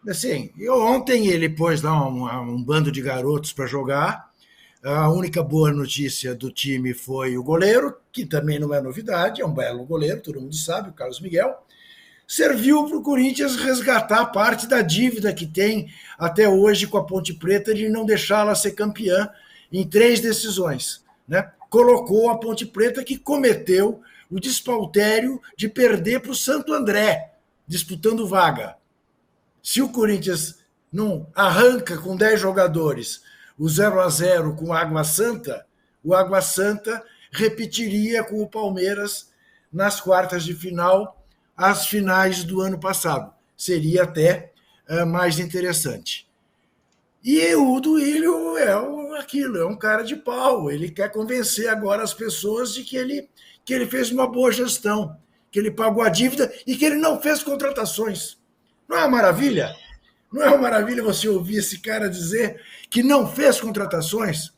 Assim, ontem ele pôs lá um bando de garotos para jogar. A única boa notícia do time foi o goleiro, que também não é novidade, é um belo goleiro, todo mundo sabe, o Carlos Miguel. Serviu para o Corinthians resgatar parte da dívida que tem até hoje com a Ponte Preta de não deixá-la ser campeã em 3 decisões. Né? Colocou a Ponte Preta, que cometeu o despautério de perder para o Santo André, disputando vaga. Se o Corinthians não arranca com 10 jogadores o 0-0 com Água Santa, o Água Santa repetiria com o Palmeiras nas quartas de final as finais do ano passado. Seria até mais interessante. E o Duílio aquilo, é um cara de pau. Ele quer convencer agora as pessoas de que ele fez uma boa gestão, que ele pagou a dívida e que ele não fez contratações. Não é uma maravilha? Não é uma maravilha você ouvir esse cara dizer que não fez contratações?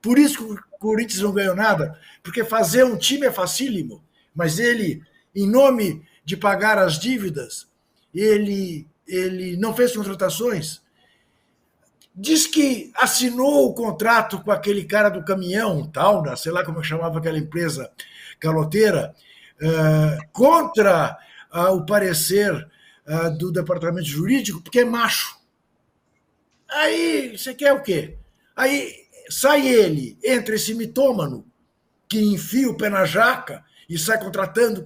Por isso que o Corinthians não ganhou nada, porque fazer um time é facílimo, mas ele, em nome de pagar as dívidas, ele não fez contratações. Diz que assinou o contrato com aquele cara do caminhão, tal, sei lá como chamava aquela empresa caloteira, contra o parecer do departamento jurídico, porque é macho. Aí você quer o quê? Aí sai ele, entra esse mitômano que enfia o pé na jaca e sai contratando,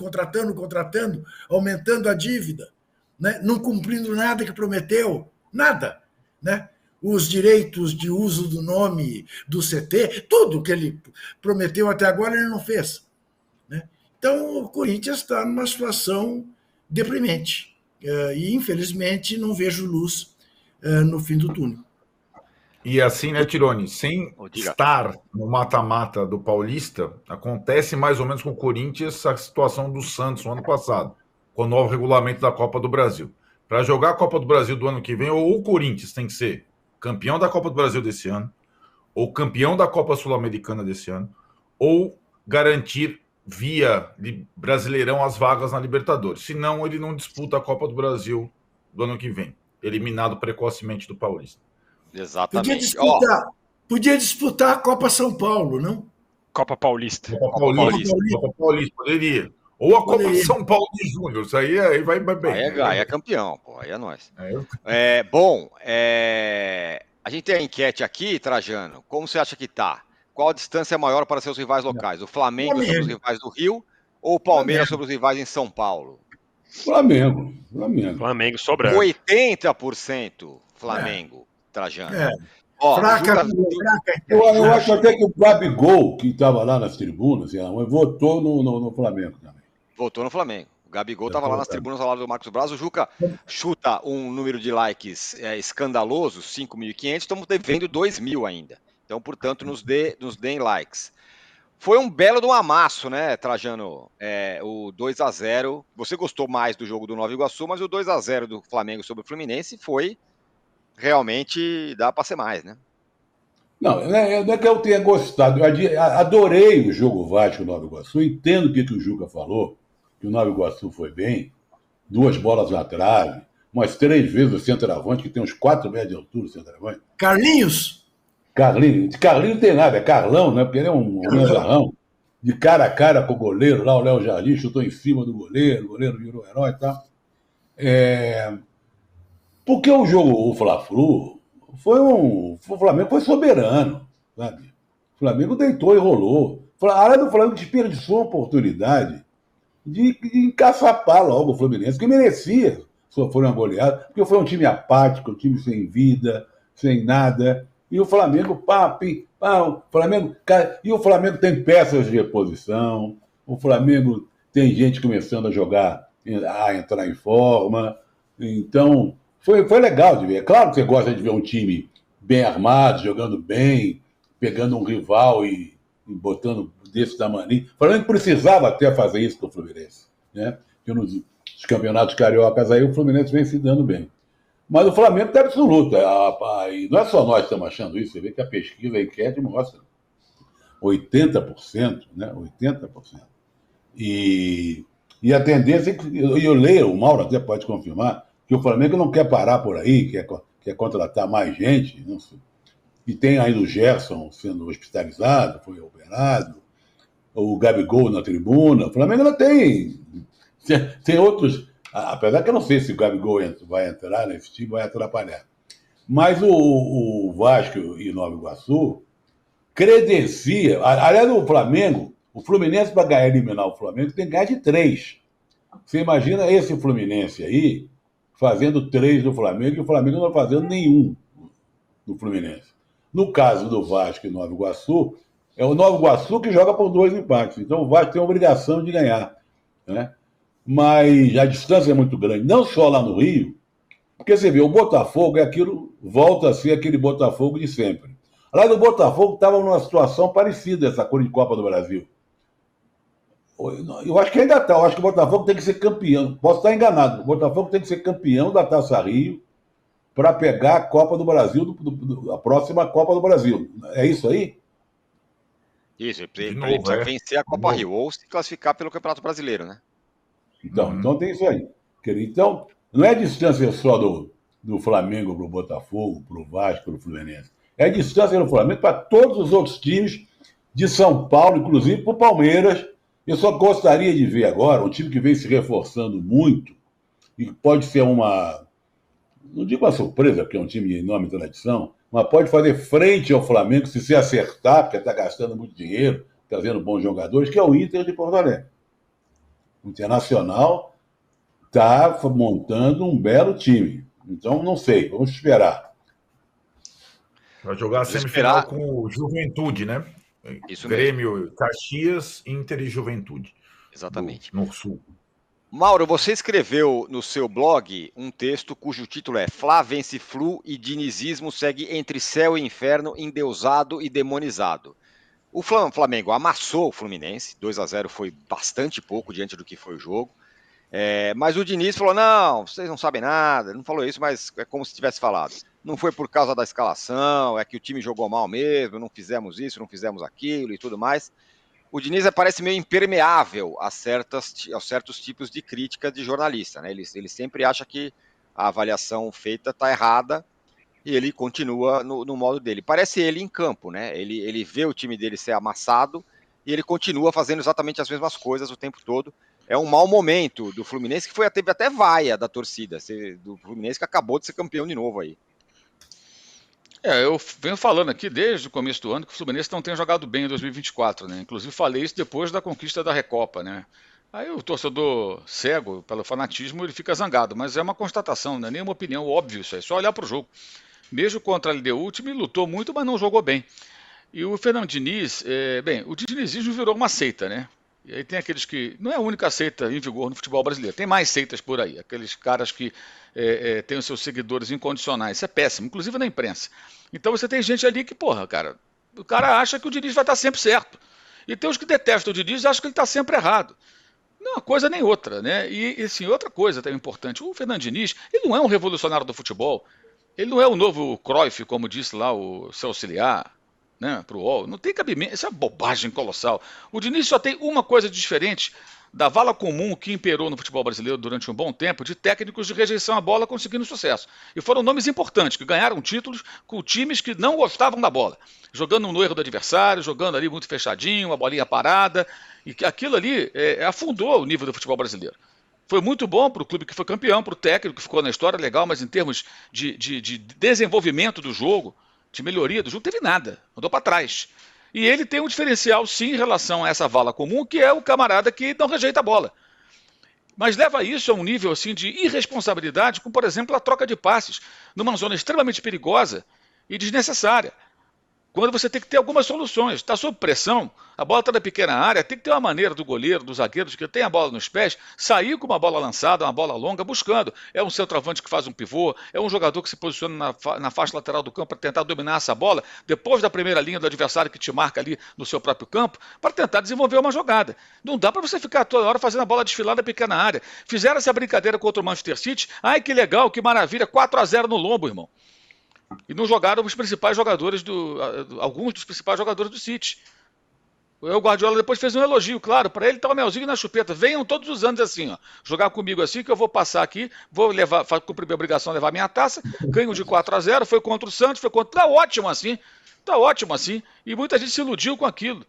aumentando a dívida, né? Não cumprindo nada que prometeu, nada. Né? Os direitos de uso do nome do CT, tudo que ele prometeu até agora ele não fez. Né? Então o Corinthians está numa situação deprimente. E infelizmente não vejo luz no fim do túnel. E assim, né, Tironi, sem estar no mata-mata do Paulista, acontece mais ou menos com o Corinthians a situação do Santos no ano passado, com o novo regulamento da Copa do Brasil. Para jogar a Copa do Brasil do ano que vem, ou o Corinthians tem que ser campeão da Copa do Brasil desse ano, ou campeão da Copa Sul-Americana desse ano, ou garantir via Brasileirão as vagas na Libertadores. Senão, ele não disputa a Copa do Brasil do ano que vem, eliminado precocemente do Paulista. Exatamente. Podia disputar a Copa São Paulo, não? Copa Paulista. Copa Paulista, poderia. Ou a Copa São Paulo de Júnior, isso aí vai bem. Aí é campeão, pô, aí é nóis. Bom, a gente tem a enquete aqui, Trajano, como você acha que tá? Qual a distância maior para seus rivais locais? O Flamengo sobre os rivais do Rio ou o Palmeiras sobre os rivais em São Paulo? Flamengo sobrando. 80% Flamengo, Trajano. Fraca. Eu acho até que o Gabigol, que estava lá nas tribunas, votou no Flamengo também. Votou no Flamengo. O Gabigol estava lá nas tribunas ao lado do Marcos Braz. O Juca chuta um número de likes escandaloso, 5.500. Estamos devendo 2.000 ainda. Então, portanto, nos deem likes. Foi um belo de um amasso, né, Trajano? O 2-0. Você gostou mais do jogo do Nova Iguaçu, mas o 2-0 do Flamengo sobre o Fluminense foi... realmente dá para ser mais, né? Não é que eu tenha gostado. Eu adorei o jogo Vasco Nova Iguaçu. Entendo o que o Juca falou, que o Nova Iguaçu foi bem. 2 bolas na trave, umas 3 vezes o centroavante, que tem uns 4 metros de altura o centroavante. Carlinhos não tem nada, é Carlão, né? Porque ele é um manzarrão. De cara a cara com o goleiro, lá o Léo Jardim chutou em cima do goleiro, o goleiro virou herói e tal. Porque o Fla-Flu o Flamengo foi soberano, sabe? O Flamengo deitou e rolou. A área do Flamengo desperdiçou a oportunidade de encaçapar logo o Fluminense, que merecia sofrer uma goleada, porque foi um time apático, um time sem vida, sem nada. E o Flamengo, e o Flamengo tem peças de reposição, o Flamengo tem gente começando a entrar em forma. Então, foi legal de ver. É claro que você gosta de ver um time bem armado, jogando bem, pegando um rival e botando desse tamanho. O Flamengo precisava até fazer isso com o Fluminense, né? Porque nos campeonatos cariocas aí o Fluminense vem se dando bem. Mas o Flamengo está absoluto. E não é só nós que estamos achando isso. Você vê que a pesquisa, a enquete mostra 80%, né? 80%. E a tendência é que, eu leio, o Mauro até pode confirmar, que o Flamengo não quer parar por aí, quer contratar mais gente, não sei. E tem ainda o Gerson sendo hospitalizado, foi operado, o Gabigol na tribuna. O Flamengo não tem outros, apesar que eu não sei se o Gabigol vai entrar nesse time, vai atrapalhar. Mas o Vasco e Nova Iguaçu credencia, aliás, o Flamengo, o Fluminense para eliminar o Flamengo tem que ganhar de 3. Você imagina esse Fluminense aí fazendo 3 do Flamengo e o Flamengo não fazendo nenhum do Fluminense. No caso do Vasco e Nova Iguaçu, é o Nova Iguaçu que joga por 2 empates. Então o Vasco tem a obrigação de ganhar, né? Mas a distância é muito grande, não só lá no Rio, porque você vê, o Botafogo volta a ser aquele Botafogo de sempre. Lá no Botafogo estava numa situação parecida essa cor de Copa do Brasil. Eu acho que ainda está, eu acho que o Botafogo tem que ser campeão. Posso estar enganado, o Botafogo tem que ser campeão da Taça Rio para pegar a Copa do Brasil, a próxima Copa do Brasil. É isso aí? Isso, ele precisa vencer a Copa Rio, ou se classificar pelo Campeonato Brasileiro, né? Então tem isso aí. Então, não é distância só do Flamengo para o Botafogo, para o Vasco, para o Fluminense. É distância do Flamengo para todos os outros times de São Paulo, inclusive para o Palmeiras. Eu só gostaria de ver agora um time que vem se reforçando muito e pode ser não digo uma surpresa, porque é um time de enorme tradição, mas pode fazer frente ao Flamengo se acertar, porque está gastando muito dinheiro, trazendo bons jogadores, que é o Inter de Porto Alegre. O Internacional está montando um belo time. Então, não sei, vamos esperar. Vai jogar a semifinal com o Juventude, né? Isso Grêmio, mesmo. Caxias, Inter e Juventude. Exatamente. No Sul. Mauro, você escreveu no seu blog um texto cujo título é Fla vence Flu e dinizismo segue entre céu e inferno, endeusado e demonizado. O Flamengo amassou o Fluminense, 2-0 foi bastante pouco diante do que foi o jogo. Mas o Diniz falou, não, vocês não sabem nada, ele não falou isso, mas é como se tivesse falado. Não foi por causa da escalação, é que o time jogou mal mesmo, não fizemos isso, não fizemos aquilo e tudo mais. O Diniz parece meio impermeável a certos tipos de crítica de jornalista, né? Ele sempre acha que a avaliação feita está errada e ele continua no modo dele. Parece ele em campo, né? Ele vê o time dele ser amassado e ele continua fazendo exatamente as mesmas coisas o tempo todo. É um mau momento do Fluminense, que teve até vaia da torcida, do Fluminense que acabou de ser campeão de novo aí. Eu venho falando aqui desde o começo do ano que o Fluminense não tem jogado bem em 2024, né? Inclusive falei isso depois da conquista da Recopa, né? Aí o torcedor cego pelo fanatismo, ele fica zangado, mas é uma constatação, não é nenhuma opinião, óbvio isso aí, só olhar para o jogo. Mesmo contra a LDU, o time lutou muito, mas não jogou bem. E o Fernando Diniz, o dinizismo virou uma seita, né? E aí tem aqueles que... Não é a única seita em vigor no futebol brasileiro. Tem mais seitas por aí. Aqueles caras que têm os seus seguidores incondicionais. Isso é péssimo, inclusive na imprensa. Então você tem gente ali que, o cara acha que o Diniz vai estar sempre certo. E tem os que detestam o Diniz e acham que ele está sempre errado. Não, uma coisa nem outra, né? E assim, outra coisa também importante. O Fernando Diniz, ele não é um revolucionário do futebol. Ele não é o novo Cruyff, como disse lá o seu auxiliar, né, para o UOL. Não tem cabimento, isso é uma bobagem colossal. O Diniz só tem uma coisa diferente da vala comum que imperou no futebol brasileiro durante um bom tempo, de técnicos de rejeição à bola conseguindo sucesso. E foram nomes importantes, que ganharam títulos com times que não gostavam da bola. Jogando no erro do adversário, jogando ali muito fechadinho, uma bolinha parada. E que aquilo ali afundou o nível do futebol brasileiro. Foi muito bom para o clube que foi campeão, para o técnico que ficou na história, legal, mas em termos de desenvolvimento do jogo, de melhoria do jogo, não teve nada, andou para trás. E ele tem um diferencial, sim, em relação a essa vala comum, que é o camarada que não rejeita a bola. Mas leva isso a um nível assim, de irresponsabilidade, como, por exemplo, a troca de passes, numa zona extremamente perigosa e desnecessária. Quando você tem que ter algumas soluções, está sob pressão, a bola está na pequena área, tem que ter uma maneira do goleiro, do zagueiro, que tem a bola nos pés, sair com uma bola lançada, uma bola longa, buscando. É um centroavante que faz um pivô, é um jogador que se posiciona na faixa lateral do campo para tentar dominar essa bola, depois da primeira linha do adversário que te marca ali no seu próprio campo, para tentar desenvolver uma jogada. Não dá para você ficar toda hora fazendo a bola desfilar na pequena área. Fizeram essa brincadeira contra o Manchester City, ai que legal, que maravilha, 4-0 no lombo, irmão. E não jogaram os principais jogadores alguns dos principais jogadores do City. O Guardiola depois fez um elogio, claro, para ele tá o melzinho na chupeta. Venham todos os anos assim, ó, jogar comigo assim, que eu vou passar aqui, vou levar, cumprir minha obrigação, levar minha taça, ganho de 4-0, foi contra o Santos, foi contra... Tá ótimo assim, e muita gente se iludiu com aquilo,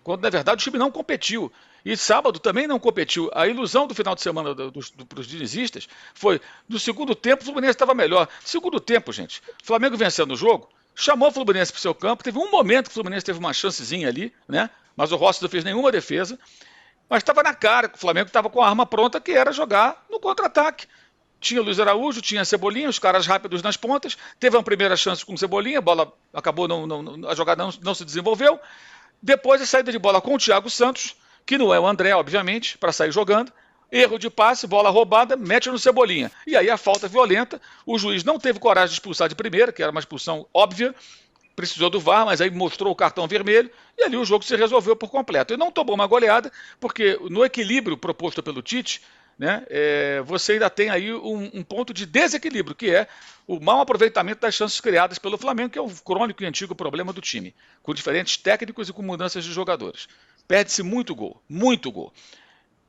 quando na verdade o time não competiu. E sábado também não competiu. A ilusão do final de semana para os dinizistas foi, no segundo tempo, o Fluminense estava melhor. Segundo tempo, gente, o Flamengo vencendo o jogo, chamou o Fluminense para o seu campo, teve um momento que o Fluminense teve uma chancezinha ali, né? Mas o Rossi não fez nenhuma defesa. Mas estava na cara que o Flamengo estava com a arma pronta, que era jogar no contra-ataque. Tinha o Luiz Araújo, tinha a Cebolinha, os caras rápidos nas pontas. Teve uma primeira chance com o Cebolinha, a bola acabou, a jogada não se desenvolveu. Depois a saída de bola com o Thiago Santos, que não é o André, obviamente, para sair jogando. Erro de passe, bola roubada, mete no Cebolinha. E aí a falta violenta, o juiz não teve coragem de expulsar de primeira, que era uma expulsão óbvia, precisou do VAR, mas aí mostrou o cartão vermelho, e ali o jogo se resolveu por completo. E não tomou uma goleada, porque no equilíbrio proposto pelo Tite, né, você ainda tem aí um ponto de desequilíbrio, que é o mau aproveitamento das chances criadas pelo Flamengo, que é um crônico e antigo problema do time, com diferentes técnicos e com mudanças de jogadores. Perde-se muito gol, muito gol.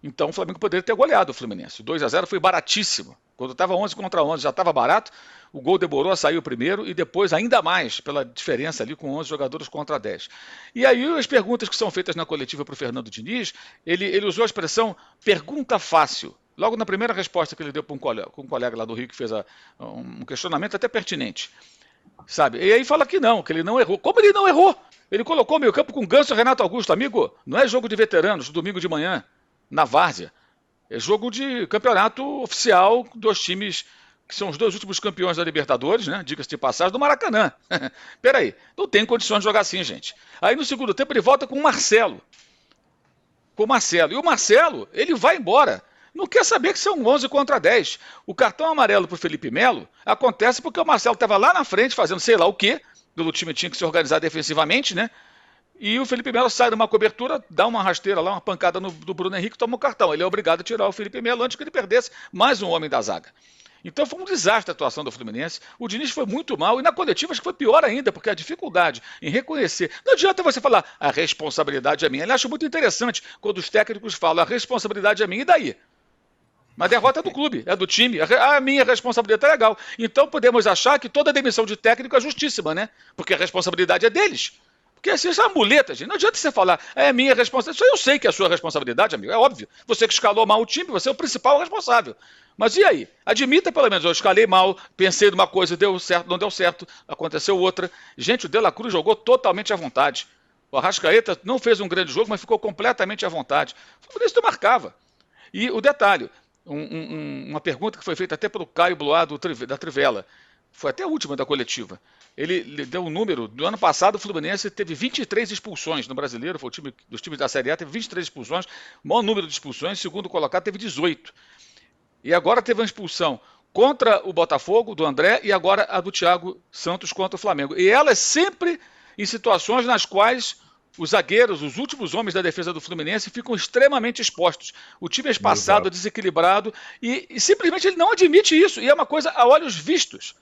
Então o Flamengo poderia ter goleado o Fluminense. O 2-0 foi baratíssimo. Quando estava 11 contra 11 já estava barato, o gol demorou a sair o primeiro e depois ainda mais pela diferença ali com 11 jogadores contra 10. E aí as perguntas que são feitas na coletiva para o Fernando Diniz, ele usou a expressão pergunta fácil. Logo na primeira resposta que ele deu para um colega lá do Rio que fez um questionamento até pertinente. Sabe? E aí fala que ele não errou. Como ele não errou? Ele colocou meio campo com Ganso e Renato Augusto. Amigo, não é jogo de veteranos, domingo de manhã, na várzea. É jogo de campeonato oficial dos times que são os dois últimos campeões da Libertadores, né? Diga-se de passagem, do Maracanã. Peraí, não tem condições de jogar assim, gente. Aí no segundo tempo ele volta com o Marcelo. E o Marcelo, ele vai embora. Não quer saber que são 11 contra 10. O cartão amarelo para o Felipe Melo acontece porque o Marcelo estava lá na frente fazendo sei lá o quê. O time tinha que se organizar defensivamente, né? E o Felipe Melo sai de uma cobertura, dá uma rasteira lá, uma pancada do Bruno Henrique, toma o cartão. Ele é obrigado a tirar o Felipe Melo antes que ele perdesse mais um homem da zaga. Então foi um desastre a atuação do Fluminense. O Diniz foi muito mal e na coletiva acho que foi pior ainda, porque a dificuldade em reconhecer... Não adianta você falar, a responsabilidade é minha. Ele acha muito interessante quando os técnicos falam, a responsabilidade é minha, e daí? Mas a derrota é do clube, é do time. A minha responsabilidade é legal. Então podemos achar que toda demissão de técnico é justíssima, né? Porque a responsabilidade é deles. Porque assim, isso é uma muleta, gente. Não adianta você falar, é minha responsabilidade. Isso eu sei que é a sua responsabilidade, amigo. É óbvio. Você que escalou mal o time, você é o principal responsável. Mas e aí? Admita pelo menos, eu escalei mal, pensei numa coisa, deu certo, não deu certo, aconteceu outra. Gente, o De La Cruz jogou totalmente à vontade. O Arrascaeta não fez um grande jogo, mas ficou completamente à vontade. O Fluminense não marcava. E o detalhe, uma pergunta que foi feita até pelo Caio Blois da Trivela, foi até a última da coletiva. Ele deu um número, do ano passado o Fluminense teve 23 expulsões no Brasileiro, foi o time dos times da Série A, teve 23 expulsões, o maior número de expulsões, segundo colocado teve 18. E agora teve uma expulsão contra o Botafogo, do André, e agora a do Thiago Santos contra o Flamengo. E ela é sempre em situações nas quais os zagueiros, os últimos homens da defesa do Fluminense, ficam extremamente expostos. O time é espaçado, desequilibrado, e simplesmente ele não admite isso. E é uma coisa a olhos vistos.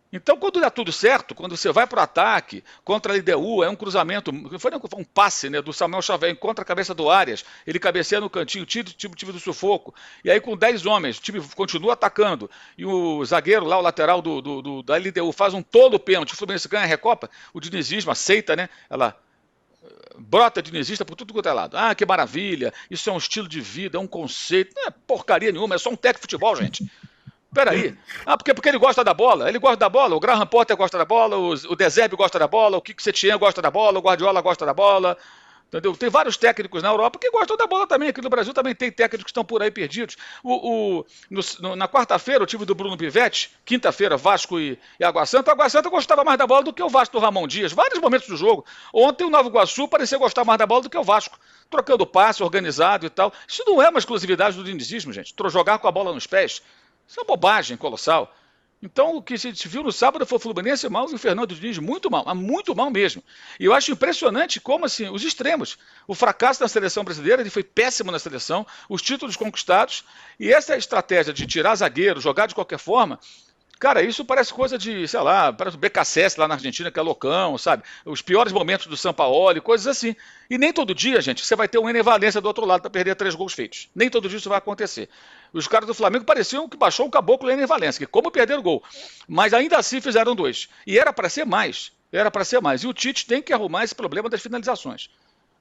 Então, quando dá tudo certo, quando você vai para o ataque, contra a LDU, é um cruzamento, foi um passe, né, do Samuel Xavier contra a cabeça do Arias, ele cabeceia no cantinho, tira o time do sufoco, e aí com 10 homens, o time continua atacando, e o zagueiro lá, o lateral da LDU, faz um tolo pênalti, o Fluminense ganha a Recopa, o dinizismo aceita, né, ela brota dinizista por tudo quanto é lado. Ah, que maravilha, isso é um estilo de vida, é um conceito, não é porcaria nenhuma, é só um técnico de futebol, gente. Peraí. Ah, porque ele gosta da bola. Ele gosta da bola. O Graham Potter gosta da bola. O De Zerbi gosta da bola. O Kiko Setien gosta da bola. O Guardiola gosta da bola. Entendeu? Tem vários técnicos na Europa que gostam da bola também. Aqui no Brasil também tem técnicos que estão por aí perdidos. Na quarta-feira, o time do Bruno Pivetti. Quinta-feira, Vasco e Água Santa. A Água Santa gostava mais da bola do que o Vasco do Ramon Dias. Vários momentos do jogo. Ontem o Nova Iguaçu parecia gostar mais da bola do que o Vasco. Trocando passe, organizado e tal. Isso não é uma exclusividade do dinizismo, gente. Jogar com a bola nos pés. Isso é uma bobagem colossal. Então, o que se viu no sábado foi o Fluminense mal e o Fernando Diniz muito mal mesmo. E eu acho impressionante como, assim, os extremos. O fracasso da seleção brasileira, ele foi péssimo na seleção, os títulos conquistados, e essa estratégia de tirar zagueiro, jogar de qualquer forma, Cara, isso parece coisa de, sei lá, parece o BKSS lá na Argentina, que é loucão, sabe? Os piores momentos do Sampaoli, coisas assim. E nem todo dia, gente, você vai ter um Ener Valencia do outro lado para perder 3 gols feitos. Nem todo dia isso vai acontecer. Os caras do Flamengo pareciam que baixou o caboclo Ener Valencia, que como perderam o gol. Mas ainda assim fizeram 2. E era para ser mais. Era para ser mais. E o Tite tem que arrumar esse problema das finalizações.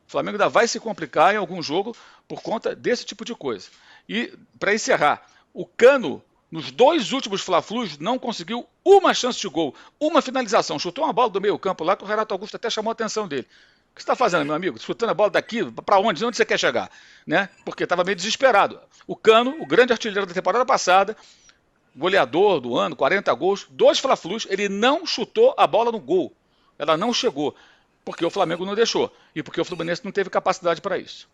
O Flamengo ainda vai se complicar em algum jogo por conta desse tipo de coisa. E, para encerrar, o Cano, nos 2 últimos Fla-Flus, não conseguiu uma chance de gol, uma finalização. Chutou uma bola do meio campo lá que o Renato Augusto até chamou a atenção dele. O que você está fazendo, meu amigo? Chutando a bola daqui, para onde? Onde você quer chegar? Né? Porque estava meio desesperado. O Cano, o grande artilheiro da temporada passada, goleador do ano, 40 gols, 2 Fla-Flus, ele não chutou a bola no gol. Ela não chegou. Porque o Flamengo não deixou. E porque o Fluminense não teve capacidade para isso.